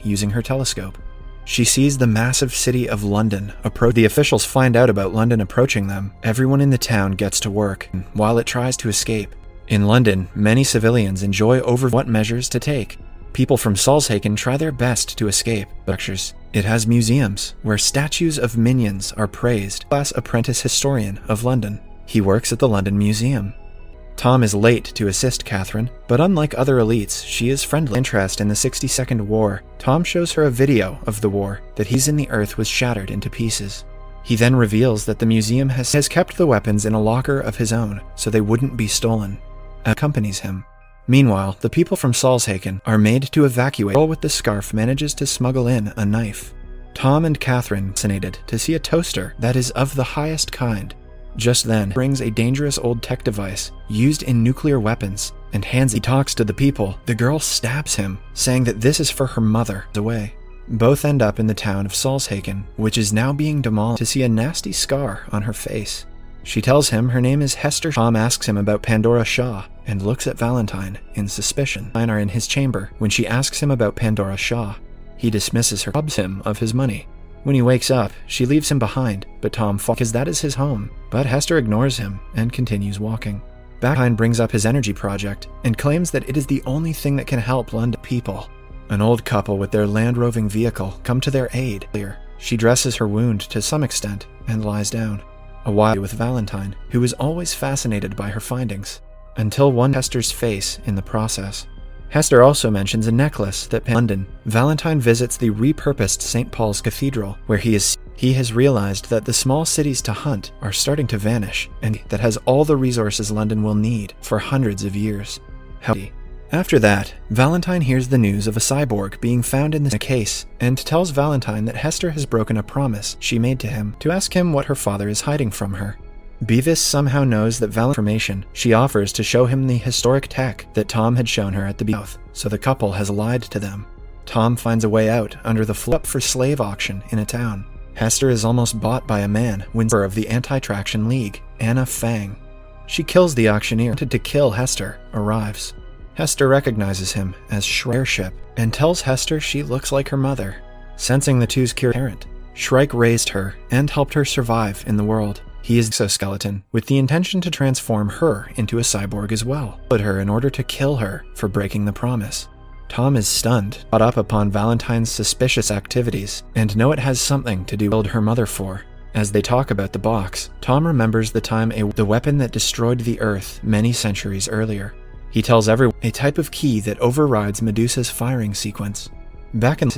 using her telescope. She sees the massive city of London approach. The officials find out about London approaching them. Everyone in the town gets to work, while it tries to escape. In London, many civilians enjoy over what measures to take. People from Salzhagen try their best to escape. It has museums, where statues of minions are praised. Class apprentice historian of London. He works at the London Museum. Tom is late to assist Catherine, but unlike other elites, she is friendly. Interest in the 62nd War, Tom shows her a video of the war that he's in. The Earth was shattered into pieces. He then reveals that the museum has kept the weapons in a locker of his own, so they wouldn't be stolen. Accompanies him. Meanwhile, the people from Salzhagen are made to evacuate. Girl with the scarf manages to smuggle in a knife. Tom and Catherine are fascinated to see a toaster that is of the highest kind. Just then, brings a dangerous old tech device used in nuclear weapons and hands it. He talks to the people. The girl stabs him, saying that this is for her mother. Away. Both end up in the town of Salzhagen, which is now being demolished, to see a nasty scar on her face. She tells him her name is Hester. Tom asks him about Pandora Shaw and looks at Valentine in suspicion. Are in his chamber when she asks him about Pandora Shaw. He dismisses her, robs him of his money. When he wakes up, she leaves him behind, but Tom falls because that is his home. But Hester ignores him and continues walking. Valentine brings up his energy project and claims that it is the only thing that can help London people. An old couple with their Land Roving vehicle come to their aid. She dresses her wound to some extent and lies down. A while with Valentine, who is always fascinated by her findings, until one Hester's face in the process. Hester also mentions a necklace that in London. Valentine visits the repurposed St. Paul's Cathedral, where he has realized that the small cities to hunt are starting to vanish, and that has all the resources London will need for hundreds of years. After that, Valentine hears the news of a cyborg being found in the case, and tells Valentine that Hester has broken a promise she made to him to ask him what her father is hiding from her. Beavis somehow knows that information. She offers to show him the historic tech that Tom had shown her at the booth, so the couple has lied to them. Tom finds a way out under the flip for slave auction in a town. Hester is almost bought by a man, winner of the Anti-Traction League, Anna Fang. She kills the auctioneer. To kill Hester arrives. Hester recognizes him as Shrike and tells Hester she looks like her mother. Sensing the two's parent, Shrike raised her and helped her survive in the world. He is an exoskeleton, with the intention to transform her into a cyborg as well. Put her in order to kill her for breaking the promise. Tom is stunned, caught up upon Valentine's suspicious activities, and know it has something to do with her mother for. As they talk about the box, Tom remembers the time the weapon that destroyed the Earth many centuries earlier. He tells everyone a type of key that overrides Medusa's firing sequence. Back in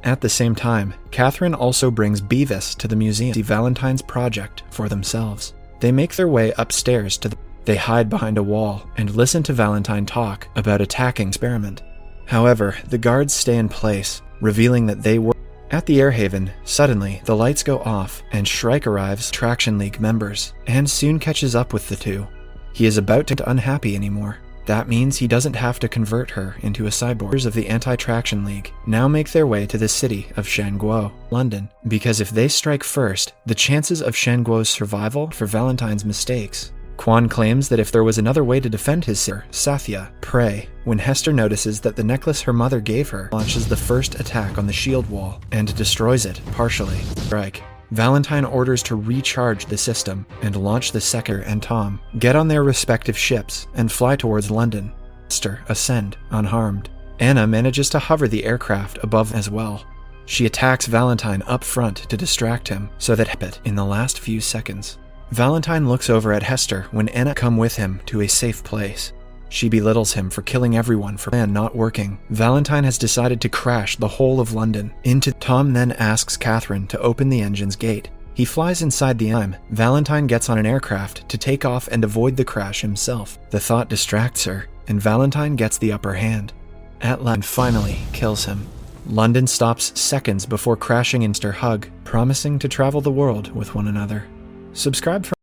At the same time, Catherine also brings Beavis to the museum to see Valentine's project for themselves. They make their way upstairs They hide behind a wall and listen to Valentine talk about attacking experiment. However, the guards stay in place, revealing that they were at the Airhaven. Suddenly, the lights go off and Shrike arrives, Traction League members, and soon catches up with the two. He is about to be unhappy anymore. That means he doesn't have to convert her into a cyborg. Members of the Anti-Traction League now make their way to the city of Shanguo, London, because if they strike first, the chances of Shanguo's survival for Valentine's mistakes. Quan claims that if there was another way to defend his sister, Sathya, pray, when Hester notices that the necklace her mother gave her launches the first attack on the shield wall and destroys it partially. Strike. Valentine orders to recharge the system and launch the Seeker and Tom get on their respective ships and fly towards London. Hester ascend unharmed. Anna manages to hover the aircraft above as well. She attacks Valentine up front to distract him so that in the last few seconds. Valentine looks over at Hester when Anna come with him to a safe place. She belittles him for killing everyone for plan not working. Valentine has decided to crash the whole of London into. Tom then asks Catherine to open the engine's gate. He flies inside the time. Valentine gets on an aircraft to take off and avoid the crash himself. The thought distracts her, and Valentine gets the upper hand. At last, finally kills him. London stops seconds before crashing into her hug, promising to travel the world with one another. Subscribe for